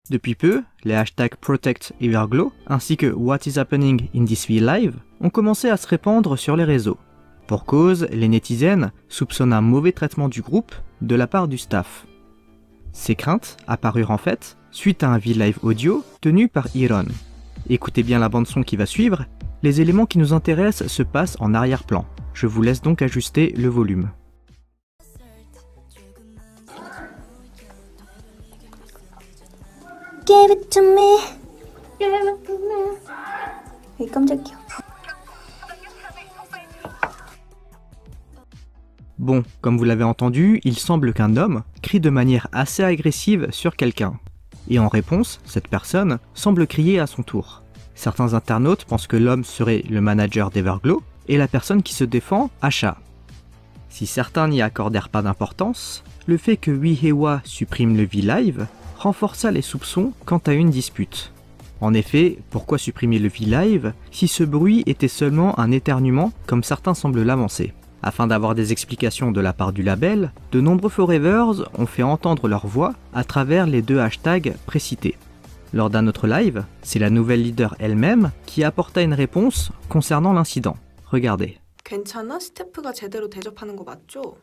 Depuis peu, les hashtags Protect Everglow ainsi que What is happening in this V-Live ont commencé à se répandre sur les réseaux. Pour cause, les netizens soupçonnent un mauvais traitement du groupe de la part du staff. Ces craintes apparurent en fait suite à un V-Live audio tenu par Iron. Écoutez bien la bande son qui va suivre, les éléments qui nous intéressent se passent en arrière-plan. Je vous laisse donc ajuster le volume. Give it to me. Give it to me. 에이, 깜짝이야. Bon, comme vous l'avez entendu, il semble qu'un homme crie de manière assez agressive sur quelqu'un. Et en réponse, cette personne semble crier à son tour. Certains internautes pensent que l'homme serait le manager d'Everglow et la personne qui se défend, Asha. Si certains n'y accordèrent pas d'importance, le fait que Wihewa supprime le V-Live renforça les soupçons quant à une dispute. En effet, pourquoi supprimer le V-Live si ce bruit était seulement un éternuement comme certains semblent l'avancer? Afin d'avoir des explications de la part du label, de nombreux Forevers ont fait entendre leur voix à travers les deux hashtags précités. Lors d'un autre live, c'est la nouvelle leader elle-même qui apporta une réponse concernant l'incident. Regardez. 괜찮아? 스태프가 제대로 대접하는 거 맞죠?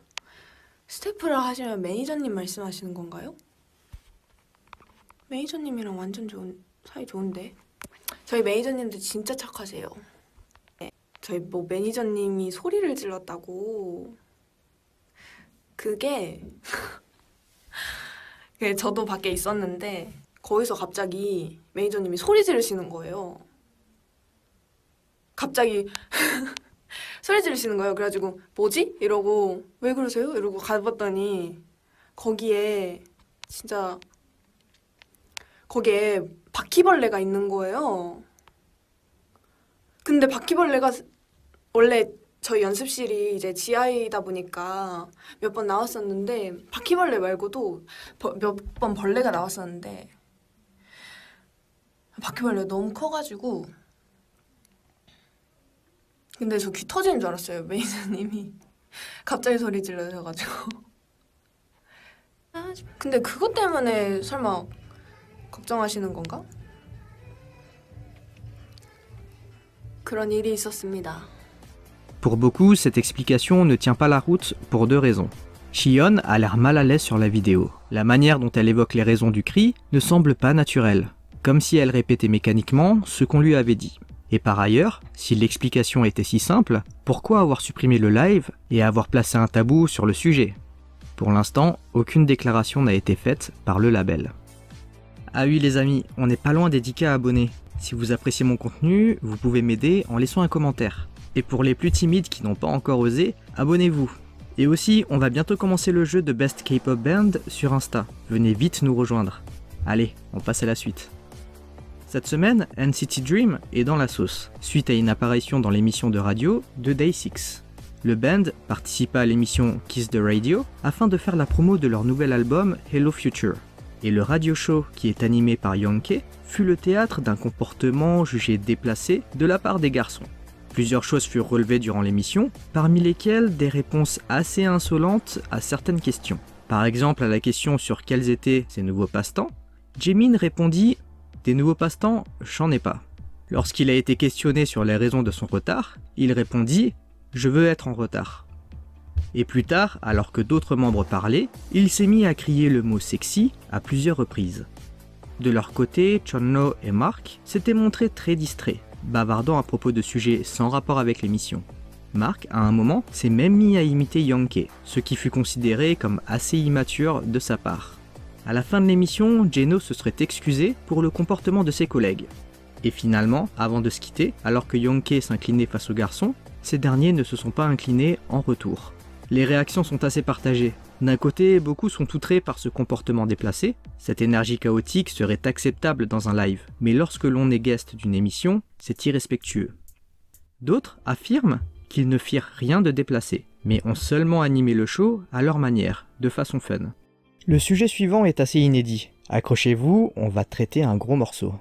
스태프라 하시면 매니저님 말씀하시는 건가요? 매니저님이랑 완전 사이 좋은데. 저희 매니저님도 진짜 착하세요. 네, 저희 뭐 매니저님이 소리를 질렀다고. 그게 저도 밖에 있었는데 거기서 갑자기 매니저님이 소리 지르시는 거예요. 갑자기 소리 지르시는 거예요. 그래가지고 뭐지? 이러고 왜 그러세요? 이러고 가봤더니 거기에 진짜 거기에 바퀴벌레가 있는 거예요. 근데 바퀴벌레가 원래 저희 연습실이 이제 지하이다 보니까 몇 번 나왔었는데 바퀴벌레 말고도 몇 번 벌레가 나왔었는데 바퀴벌레가 너무 커가지고 근데 저 귀 터지는 줄 알았어요. 매니저님이 갑자기 소리 질러셔가지고 근데 그것 때문에 설마 걱정하시는 건가? 그런 일이 있었습니다. Pour beaucoup, cette explication ne tient pas la route pour deux raisons. Shion a l'air mal à l'aise sur la vidéo. La manière dont elle évoque les raisons du cri ne semble pas naturelle, comme si elle répétait mécaniquement ce qu'on lui avait dit. Et par ailleurs, si l'explication était si simple, pourquoi avoir supprimé le live et avoir placé un tabou sur le sujet? Pour l'instant, aucune déclaration n'a été faite par le label. Ah oui les amis, on n'est pas loin des 10K abonnés. Si vous appréciez mon contenu, vous pouvez m'aider en laissant un commentaire. Et pour les plus timides qui n'ont pas encore osé, abonnez-vous. Et aussi, on va bientôt commencer le jeu de Best K-Pop Band sur Insta. Venez vite nous rejoindre. Allez, on passe à la suite. Cette semaine, NCT Dream est dans la sauce, suite à une apparition dans l'émission de radio de Day 6. Le band participa à l'émission Kiss the Radio afin de faire la promo de leur nouvel album Hello Future. Et le radio show qui est animé par Youngke fut le théâtre d'un comportement jugé déplacé de la part des garçons. Plusieurs choses furent relevées durant l'émission, parmi lesquelles des réponses assez insolentes à certaines questions. Par exemple, à la question sur quels étaient ses nouveaux passe-temps, Jaemin répondit « Des nouveaux passe-temps, j'en ai pas ». Lorsqu'il a été questionné sur les raisons de son retard, il répondit « Je veux être en retard ». Et plus tard, alors que d'autres membres parlaient, il s'est mis à crier le mot sexy à plusieurs reprises. De leur côté, Chonno et Mark s'étaient montrés très distraits, bavardant à propos de sujets sans rapport avec l'émission. Mark, à un moment, s'est même mis à imiter Youngke, ce qui fut considéré comme assez immature de sa part. À la fin de l'émission, Jeno se serait excusé pour le comportement de ses collègues. Et finalement, avant de se quitter, alors que Youngke s'inclinait face aux garçons, ces derniers ne se sont pas inclinés en retour. Les réactions sont assez partagées. D'un côté, beaucoup sont outrés par ce comportement déplacé, cette énergie chaotique serait acceptable dans un live, mais lorsque l'on est guest d'une émission, c'est irrespectueux. D'autres affirment qu'ils ne firent rien de déplacé, mais ont seulement animé le show à leur manière, de façon fun. Le sujet suivant est assez inédit. Accrochez-vous, on va traiter un gros morceau.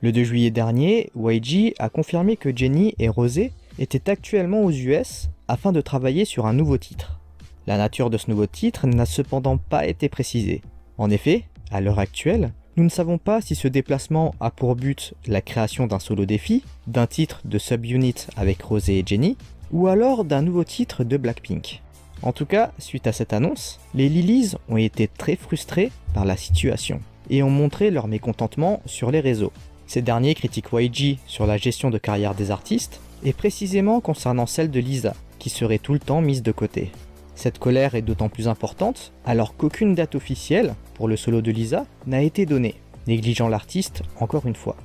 Le 2 juillet dernier, YG a confirmé que Jennie et Rosé étaient actuellement aux US afin de travailler sur un nouveau titre. La nature de ce nouveau titre n'a cependant pas été précisée. En effet, à l'heure actuelle, Nous ne savons pas si ce déplacement a pour but la création d'un solo défi, d'un titre de Subunit avec Rosé et Jennie, ou alors d'un nouveau titre de Blackpink. En tout cas, suite à cette annonce, les Lillys ont été très frustrés par la situation et ont montré leur mécontentement sur les réseaux. Ces derniers critiquent YG sur la gestion de carrière des artistes, et précisément concernant celle de Lisa, qui serait tout le temps mise de côté. Cette colère est d'autant plus importante alors qu'aucune date officielle pour le solo de Lisa n'a été donnée, négligeant l'artiste encore une fois.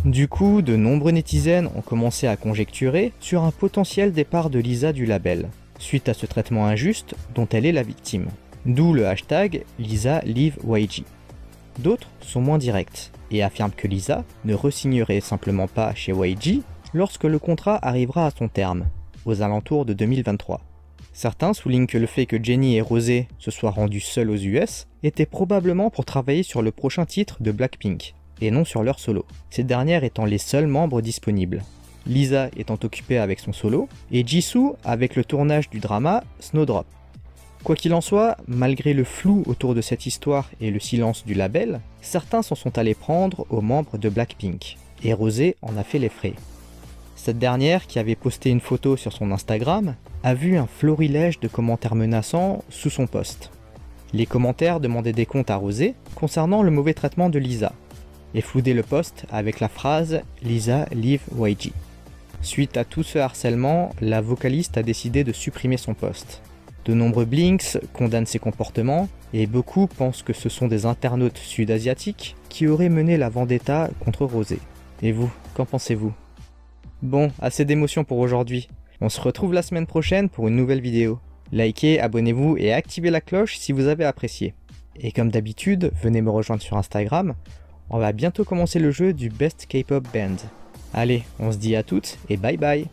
Du coup, de nombreux netizens ont commencé à conjecturer sur un potentiel départ de Lisa du label, suite à ce traitement injuste dont elle est la victime. D'où le hashtag LisaLeaveYG. D'autres sont moins directs et affirment que Lisa ne re-signerait simplement pas chez YG lorsque le contrat arrivera à son terme, aux alentours de 2023. Certains soulignent que le fait que Jennie et Rosé se soient rendus seuls aux US était probablement pour travailler sur le prochain titre de Blackpink, et non sur leur solo, ces dernières étant les seuls membres disponibles. Lisa étant occupée avec son solo, et Jisoo avec le tournage du drama Snowdrop. Quoi qu'il en soit, malgré le flou autour de cette histoire et le silence du label, certains s'en sont allés prendre aux membres de Blackpink, et Rosé en a fait les frais. Cette dernière, qui avait posté une photo sur son Instagram, a vu un florilège de commentaires menaçants sous son post. Les commentaires demandaient des comptes à Rosé concernant le mauvais traitement de Lisa, et floudaient le post avec la phrase « Lisa leave YG ». Suite à tout ce harcèlement, la vocaliste a décidé de supprimer son post. De nombreux Blinks condamnent ses comportements, et beaucoup pensent que ce sont des internautes sud-asiatiques qui auraient mené la vendetta contre Rosé. Et vous, qu'en pensez-vous ? Bon, assez d'émotions pour aujourd'hui. On se retrouve la semaine prochaine pour une nouvelle vidéo. Likez, abonnez-vous et activez la cloche si vous avez apprécié. Et comme d'habitude, venez me rejoindre sur Instagram. On va bientôt commencer le jeu du Best K-Pop Band. Allez, on se dit à toutes et bye bye.